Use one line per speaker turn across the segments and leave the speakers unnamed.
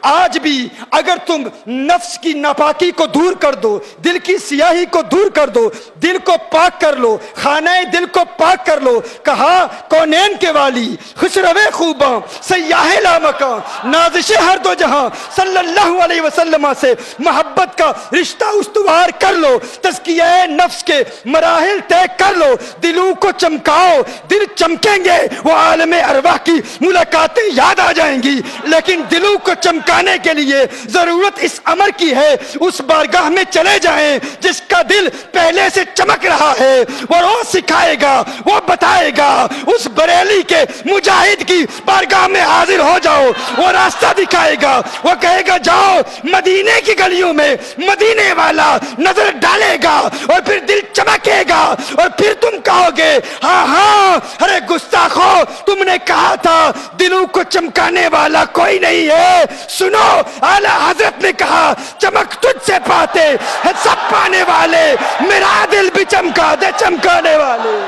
آج بھی اگر تم نفس کی ناپاکی کو دور کر دو, دل کی سیاہی کو دور کر دو, دل کو پاک کر لو, خانہ دل کو پاک کر لو. کہا کونین کے والی, خسروے خوباں, سیاہ لامکاں, نازش ہر دو جہاں, صلی اللہ علیہ وسلم سے محبت کا رشتہ استوار کر لو. تزکیہ نفس کے مراحل طے کر لو. دلوں کو چمکاؤ, دل چمکیں گے, وہ عالم ارواح کی ملاقاتیں یاد آ جائیں گی. لیکن دلوں کو چمکانے کے لیے ضرورت اس امر کی ہے, اس بارگاہ میں چلے جائیں جس کا دل پہلے سے چمک رہا ہے. وہ روز سکھائے گا, وہ بتائے گا. اس بریلی کے مجاہد کی بارگاہ میں حاضر ہو جاؤ, وہ راستہ دکھائے گا. وہ کہے گا جاؤ مدینے کی گلیوں میں, مدینے والا نظر ڈالے گا اور پھر دل چمکے گا. اور پھر تم کہو گے ہاں ہاں, ارے گستاخو, تم نے کہا تھا دلوں کو چمکانے والا کوئی نہیں ہے. سنو, اعلیٰ حضرت نے کہا چمک تجھ سے پاتے ہیں سب پانے والے, میرا دل بھی چمکا دے چمکانے والے.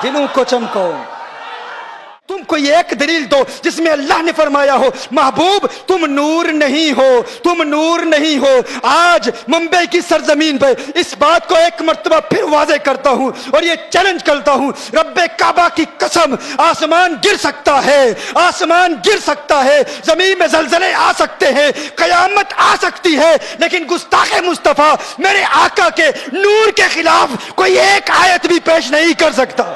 دلوں کو چمکاؤ. تم کو یہ ایک دلیل دو جس میں اللہ نے فرمایا ہو محبوب تم نور نہیں ہو, تم نور نہیں ہو. آج ممبئی کی سرزمین پہ اس بات کو ایک مرتبہ پھر واضح کرتا ہوں اور یہ چیلنج کرتا ہوں, رب کعبہ کی قسم, آسمان گر سکتا ہے, آسمان گر سکتا ہے, زمین میں زلزلے آ سکتے ہیں, قیامت آ سکتی ہے, لیکن گستاخ مصطفیٰ میرے آقا کے نور کے خلاف کوئی ایک آیت بھی پیش نہیں کر سکتا.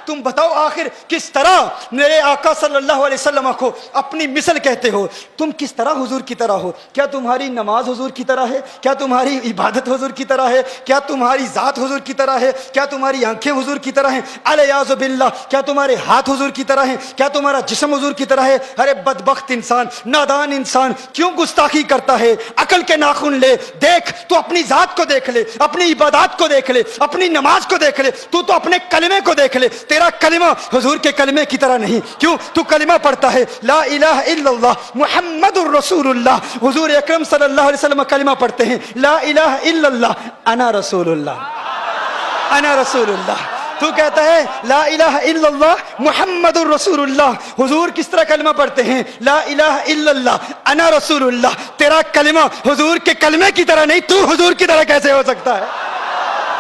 تم بتاؤ آخر کس طرح میرے آقا صلی اللہ علیہ وسلم کو اپنی مثل کہتے ہو؟ تم کس طرح حضور کی طرح ہو؟ کیا تمہاری نماز حضور کی طرح ہے؟ کیا تمہاری عبادت حضور کی طرح ہے؟ کیا تمہاری ذات حضور کی طرح ہے؟ کیا تمہاری آنکھیں حضور کی طرح ہیں؟ الیاذ باللہ, کیا تمہارے ہاتھ حضور کی طرح ہیں؟ کیا تمہارا جسم حضور کی طرح ہے؟ ارے بدبخت انسان, نادان انسان, کیوں گستاخی کرتا ہے؟ عقل کے ناخن لے, دیکھ تو اپنی ذات کو دیکھ لے, اپنی عبادات کو دیکھ لے, اپنی نماز کو دیکھ لے, تو اپنے کلمے کو دیکھ لے. تیرا کلمہ حضور کے کلمے کی طرح نہیں. کیوں؟ تو کلمہ پڑھتا ہے لا الہ الا اللہ محمد الرسول اللہ. حضور اکرم صلی اللہ علیہ وسلم کلمہ پڑھتے ہیں لا الہ الا اللہ انا رسول اللہ, انا رسول اللہ. تو کہتا ہے لا الہ الا اللہ محمد الرسول اللہ. حضور کس طرح کلمہ پڑھتے ہیں لا الہ الا اللہ انا رسول اللہ. تیرا کلمہ حضور کے کلمے کی طرح نہیں, تو حضور کی طرح کیسے ہو سکتا ہے؟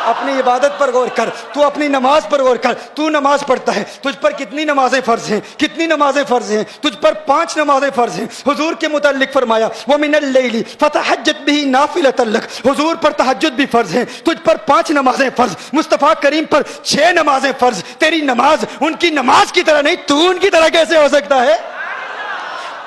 اپنی عبادت پر غور کر, تو اپنی نماز پر غور کر. تو نماز پڑھتا ہے, تجھ پر کتنی نمازیں فرض ہیں؟ کتنی نمازیں فرض ہیں؟ تجھ پر 5 نمازیں فرض ہیں. حضور کے متعلق فرمایا وَمِنَ اللَّيْلِ فَتَحَجَّتْ بِهِ نَافِلَةً لَكَ. حضور پر تہجد بھی فرض ہیں, تجھ پر 5 نمازیں فرض. مصطفیٰ کریم پر 6 نمازیں فرض. تیری نماز ان کی نماز کی طرح نہیں, تو ان کی طرح کیسے ہو سکتا ہے؟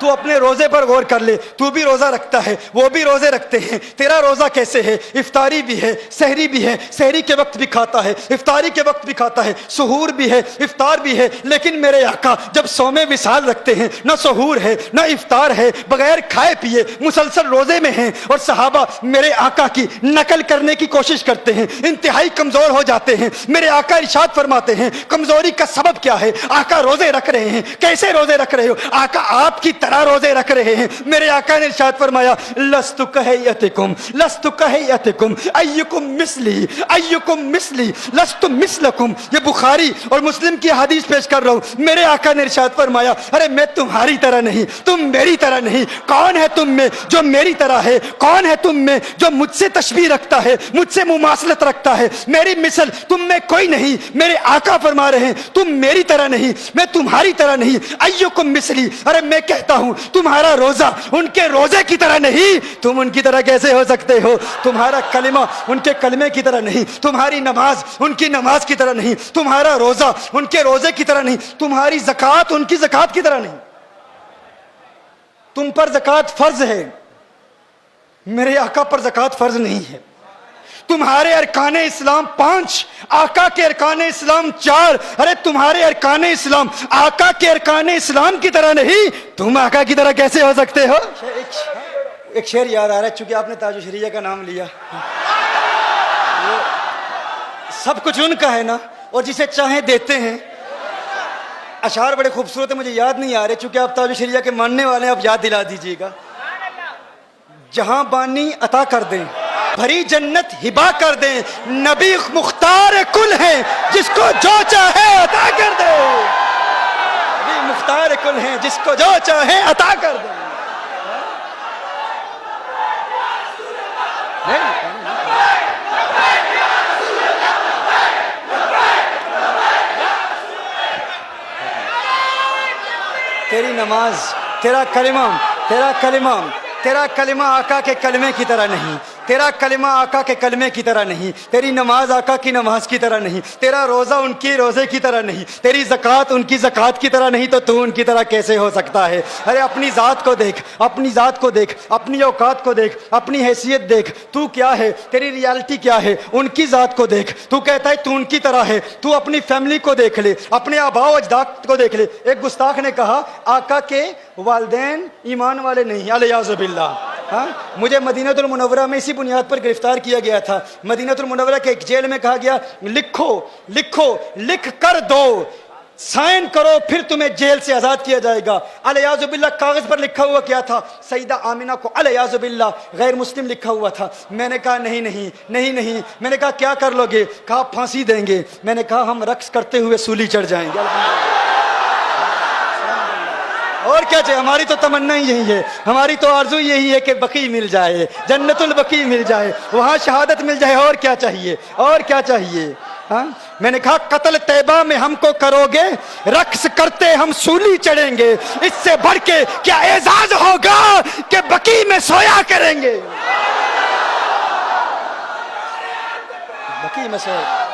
تو اپنے روزے پر غور کر لے. تو بھی روزہ رکھتا ہے, وہ بھی روزے رکھتے ہیں. تیرا روزہ کیسے ہے؟ افطاری بھی ہے, سحری بھی ہے, سحری کے وقت بھی کھاتا ہے, افطاری کے وقت بھی کھاتا ہے, سحور بھی ہے, افطار بھی ہے. لیکن میرے آقا جب صوم وصال رکھتے ہیں, نہ سحور ہے نہ افطار ہے, بغیر کھائے پیے مسلسل روزے میں ہیں. اور صحابہ میرے آقا کی نقل کرنے کی کوشش کرتے ہیں, انتہائی کمزور ہو جاتے ہیں. میرے آقا ارشاد فرماتے ہیں کمزوری کا سبب کیا ہے؟ آقا روزے رکھ رہے ہیں. کیسے روزے رکھ رہے ہو؟ آقا آپ کی روزے رکھ رہے ہیں. میرے آقا نے ارشاد فرمایا لست کہیتکم, لست کہیتکم, ایکم مثلی, ایکم مثلی, لست مثلکم. یہ بخاری اور مسلم کی حدیث پیش کر رہا ہوں. میرے آقا نے ارشاد فرمایا ارے میں تمہاری طرح نہیں, تم میری طرح نہیں. کون ہے تم میں جو میری طرح ہے؟ کون ہے تم میں جو مجھ سے تشبیہ رکھتا ہے, مجھ سے مماثلت رکھتا ہے؟ میری مثل تم میں کوئی نہیں. میرے آقا فرما رہے ہیں تم میری طرح نہیں, میں تمہاری طرح نہیں. ایکم مثلی, ارے میں کہتا ہوں تمہارا روزہ ان کے روزے کی طرح نہیں. تم ان کی طرح کیسے ہو سکتے ہو؟ تمہارا کلمہ ان کے کلمے کی طرح نہیں, تمہاری نماز ان کی نماز کی طرح نہیں, تمہارا روزہ ان کے روزے کی طرح نہیں, تمہاری زکوٰۃ ان کی زکوٰۃ کی طرح نہیں. تم پر زکوٰۃ فرض ہے, میرے آقا پر زکوٰۃ فرض نہیں ہے. تمہارے ارکان اسلام 5, آقا کے ارکان اسلام 4. ارے تمہارے ارکان اسلام آقا کے ارکان اسلام کی طرح نہیں, تم آقا کی طرح کیسے ہو سکتے ہو؟ ایک شعر یاد آ رہا ہے چونکہ آپ نے تاج الشریعہ کا نام لیا. سب کچھ ان کا ہے نا, اور جسے چاہیں دیتے ہیں. اشعار بڑے خوبصورت ہیں, مجھے یاد نہیں آ رہے, چونکہ آپ تاج الشریعہ کے ماننے والے ہیں, آپ یاد دلا دیجیے گا. جہاں بانی عطا کر دیں, بھری جنت ہبا کر دیں, نبی مختار کل ہیں, جس کو جو چاہے عطا کر دے. نبی مختار کل ہیں، جس کو جو چاہیں عطا کر دیں۔ تیری نماز، تیرا کلمہ آقا کے کلمے کی طرح نہیں، تیرا کلمہ آقا کے کلمے کی طرح نہیں، تیری نماز آقا کی نماز کی طرح نہیں، تیرا روزہ ان کی روزے کی طرح نہیں، تیری زکوٰۃ ان کی زکوٰۃ کی طرح نہیں، تو ان کی طرح کیسے ہو سکتا ہے؟ ارے اپنی ذات کو دیکھ، اپنی ذات کو دیکھ، اپنی اوقات کو دیکھ، اپنی حیثیت دیکھ، تو کیا ہے، تیری ریالٹی کیا ہے، ان کی ذات کو دیکھ۔ تو کہتا ہے تو ان کی طرح ہے، تو اپنی فیملی کو دیکھ لے، اپنے آباء و اجداد کو دیکھ لے۔ ایک گستاخ نے کہا آقا کے والدین ایمان والے نہیں، الیاذ باللہ۔ ہاں، مجھے مدینہ المنورہ میں اسی بنیاد پر گرفتار کیا گیا تھا۔ مدینہ المنورہ کے ایک جیل میں کہا گیا لکھ کر دو، سائن کرو، پھر تمہیں جیل سے آزاد کیا جائے گا۔ الیاذ باللہ کاغذ پر لکھا ہوا کیا تھا؟ سیدہ آمنہ کو الیاذ باللہ غیر مسلم لکھا ہوا تھا۔ میں نے کہا نہیں۔ میں نے کہا کیا کر لو گے؟ کہا پھانسی دیں گے۔ میں نے کہا ہم رقص کرتے ہوئے سولی چڑھ جائیں گے۔ اور کیا چاہیے؟ ہماری تو تمنا ہی یہی ہے، ہماری تو آرزو یہی ہے کہ بقیع مل جائے، جنت البقیع مل جائے، وہاں شہادت مل جائے۔ اور کیا چاہیے؟ ہاں، میں نے کہا قتل طیبہ میں ہم کو کرو گے، رقص کرتے ہم سولی چڑھیں گے، اس سے بڑھ کے کیا اعزاز ہوگا کہ بقیع میں سویا کریں گے۔ بقیع میں سویا۔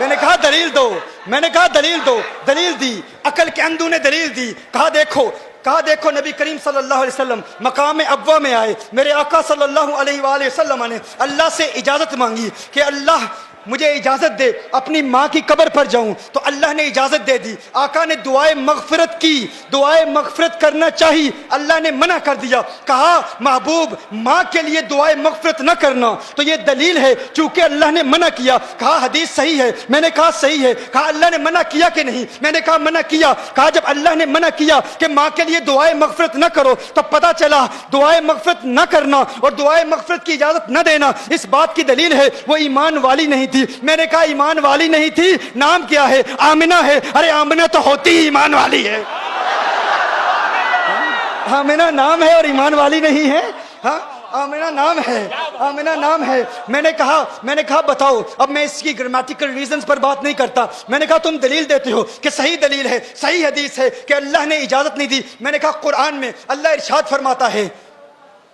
میں نے کہا دلیل دو، دلیل دی، عقل کے اندھوں نے دلیل دی۔ کہا دیکھو نبی کریم صلی اللہ علیہ وسلم مقام ابوا میں آئے، میرے آقا صلی اللہ علیہ وآلہ وسلم نے اللہ سے اجازت مانگی کہ اللہ مجھے اجازت دے اپنی ماں کی قبر پر جاؤں، تو اللہ نے اجازت دے دی۔ آقا نے دعائے مغفرت کرنا چاہیے، اللہ نے منع کر دیا۔ کہا محبوب ماں کے لیے دعائے مغفرت نہ کرنا، تو یہ دلیل ہے چونکہ اللہ نے منع کیا۔ کہا حدیث صحیح ہے، میں نے کہا صحیح ہے۔ کہا اللہ نے منع کیا کہ نہیں؟ میں نے کہا منع کیا۔ کہا جب اللہ نے منع کیا کہ ماں کے لیے دعائے مغفرت نہ کرو، تو پتہ چلا دعائے مغفرت نہ کرنا اور دعائے مغفرت کی اجازت نہ دینا اس بات کی دلیل ہے وہ ایمان والی نہیں تھی۔ میں نے کہا ایمان والی نہیں تھی، نام کیا ہے؟ آمنہ ہے۔ ارے آمنہ تو ہوتی ہی ایمان والی ہے۔ آمنہ نام ہے اور ایمان والی نہیں ہے؟ ہاں، آمنہ نام ہے۔ میں نے کہا بتاؤ۔ اب میں اس کی گرامیٹیکل ریزنز پر بات نہیں کرتا۔ میں نے کہا تم دلیل دیتے ہو کہ صحیح دلیل ہے، صحیح حدیث ہے کہ اللہ نے اجازت نہیں دی۔ میں نے کہا قرآن میں اللہ ارشاد فرماتا ہے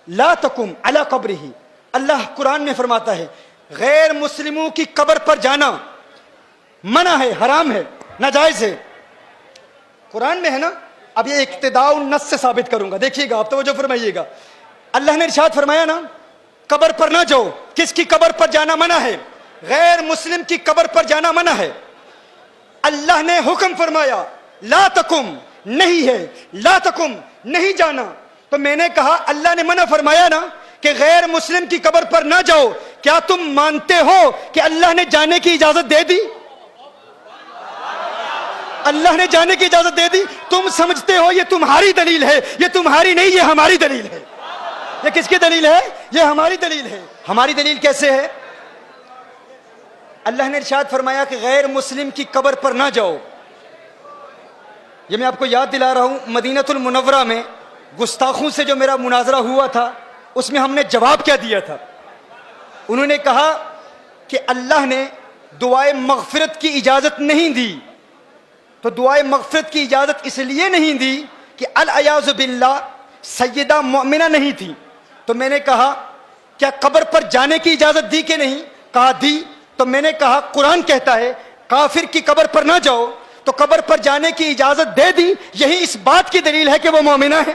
لا تقم علی قبرہ، اللہ قرآن میں فرماتا ہے غیر مسلموں کی قبر پر جانا منع ہے، حرام ہے، ناجائز ہے۔ قرآن میں ہے نا؟ اب یہ اقتداء النص سے ثابت کروں گا، دیکھیے گا، آپ توجہ فرمائیے گا۔ اللہ نے ارشاد فرمایا نا قبر پر نہ جاؤ۔ کس کی قبر پر جانا منع ہے؟ غیر مسلم کی قبر پر جانا منع ہے۔ اللہ نے حکم فرمایا لا تقم، نہیں ہے، لا تقم، نہیں جانا۔ تو میں نے کہا اللہ نے منع فرمایا نا کہ غیر مسلم کی قبر پر نہ جاؤ، کیا تم مانتے ہو کہ اللہ نے جانے کی اجازت دے دی؟ اللہ نے جانے کی اجازت دے دی۔ تم سمجھتے ہو یہ تمہاری دلیل ہے، یہ تمہاری نہیں، یہ ہماری دلیل ہے۔ یہ کس کی دلیل ہے؟ یہ ہماری دلیل ہے۔ ہماری دلیل کیسے ہے؟ اللہ نے ارشاد فرمایا کہ غیر مسلم کی قبر پر نہ جاؤ۔ یہ میں آپ کو یاد دلا رہا ہوں، مدینہ المنورہ میں گستاخوں سے جو میرا مناظرہ ہوا تھا اس میں ہم نے جواب کیا دیا تھا؟ انہوں نے کہا کہ اللہ نے دعائے مغفرت کی اجازت نہیں دی۔ تو دعائے مغفرت کی اجازت اس لیے نہیں دی کہ الیاذ باللہ سیدہ مؤمنہ نہیں تھی۔ تو میں نے کہا کیا قبر پر جانے کی اجازت دی کہ نہیں؟ کہا دی۔ تو میں نے کہا قرآن کہتا ہے کافر کی قبر پر نہ جاؤ، تو قبر پر جانے کی اجازت دے دی، یہی اس بات کی دلیل ہے کہ وہ مومنہ ہے،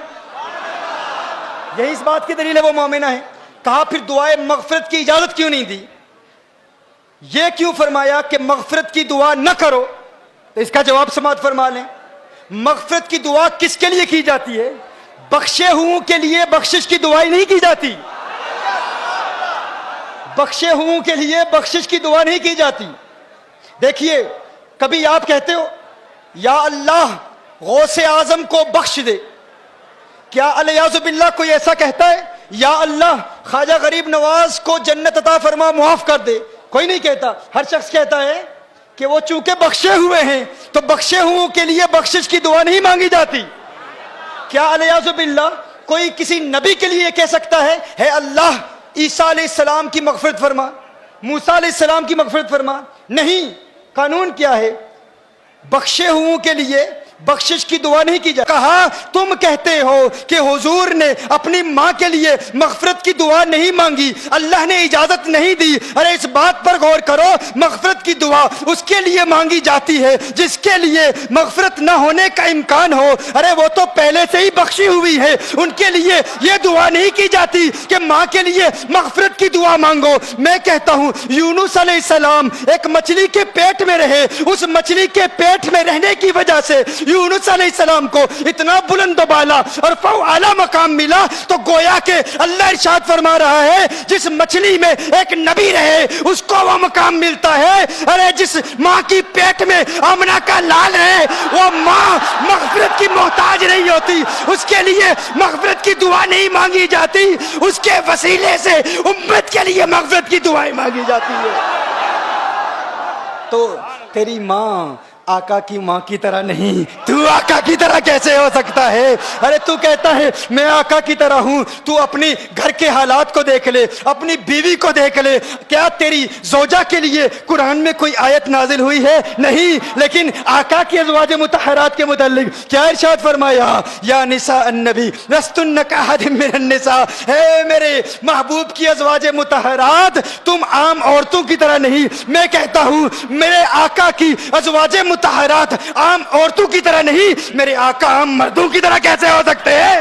یہی اس بات کی دلیل ہے وہ مومنہ ہے۔ کہا پھر دعائے مغفرت کی اجازت کیوں نہیں دی؟ یہ کیوں فرمایا کہ مغفرت کی دعا نہ کرو؟ تو اس کا جواب سماعت فرما لیں۔ مغفرت کی دعا کس کے لیے کی جاتی ہے؟ بخشے ہوں کے لیے بخشش کی دعائیں نہیں کی جاتی، بخشے ہوں کے لیے بخشش کی دعا نہیں کی جاتی۔ دیکھیے کبھی آپ کہتے ہو یا اللہ غوث اعظم کو بخش دے، کیا الیاذ باللہ کوئی ایسا کہتا ہے یا اللہ خواجہ غریب نواز کو جنت عطا فرما معاف کر دے؟ کوئی نہیں کہتا۔ ہر شخص کہتا ہے کہ کہ وہ چونکہ بخشے ہوئے ہیں تو بخشے ہوئوں کے لیے بخشش کی دعا نہیں مانگی جاتی. کیا الیاذ باللہ کوئی کسی نبی کے لیے یہ کہہ سکتا ہے اے اللہ عیسیٰ علیہ السلام کی مغفرت فرما، موسیٰ علیہ السلام کی مغفرت فرما؟ نہیں. قانون کیا ہے؟ بخشے ہوئوں کے لیے بخشش کی دعا نہیں کی جاتی. کہا تم کہتے ہو کہ حضور نے اپنی ماں کے لیے مغفرت کی دعا نہیں مانگی، اللہ نے اجازت نہیں دی. ارے اس بات پر غور کرو، مغفرت کی دعا اس کے لیے مانگی جاتی ہے جس کے لیے مغفرت نہ ہونے کا امکان ہو. ارے وہ تو پہلے سے ہی بخشی ہوئی ہے، ان کے لیے یہ دعا نہیں کی جاتی کہ ماں کے لیے مغفرت کی دعا مانگو. میں کہتا ہوں یونس علیہ السلام ایک مچھلی کے پیٹ میں رہے، اس مچھلی کے پیٹ میں رہنے کی وجہ سے یونس علیہ السلام کو اتنا بلند و بالا اور اعلیٰ مقام ملا. تو گویا کہ اللہ ارشاد فرما رہا ہے جس مچھلی میں ایک نبی رہے اس کو وہ مقام ملتا ہے. ارے جس ماں کی پیٹ میں آمنہ کا لال ہے وہ ماں مغفرت کی محتاج نہیں ہوتی، اس کے لیے مغفرت کی دعا نہیں مانگی جاتی، اس کے وسیلے سے امت کے لیے مغفرت کی دعائیں مانگی جاتی ہے. تو تیری ماں آقا کی ماں کی طرح نہیں، تو آقا کی طرح کیسے ہو سکتا ہے؟ ارے تو کہتا ہے میں آقا کی طرح ہوں، تو اپنی گھر کے حالات کو دیکھ لے، اپنی بیوی کو دیکھ لے. کیا تیری زوجہ کے لیے قرآن میں کوئی آیت نازل ہوئی ہے؟ نہیں. لیکن آقا کی ازواج مطہرات کے متعلق کیا ارشاد فرمایا؟ یا نساء النبی لستن کاحد من النساء، اے میرے محبوب کی ازواج مطہرات تم عام عورتوں کی طرح نہیں. میں کہتا ہوں میرے آقا کی ازواج مطہرات عام عورتوں کی طرح نہیں، میرے آقا عام مردوں کی طرح کیسے ہو سکتے ہیں؟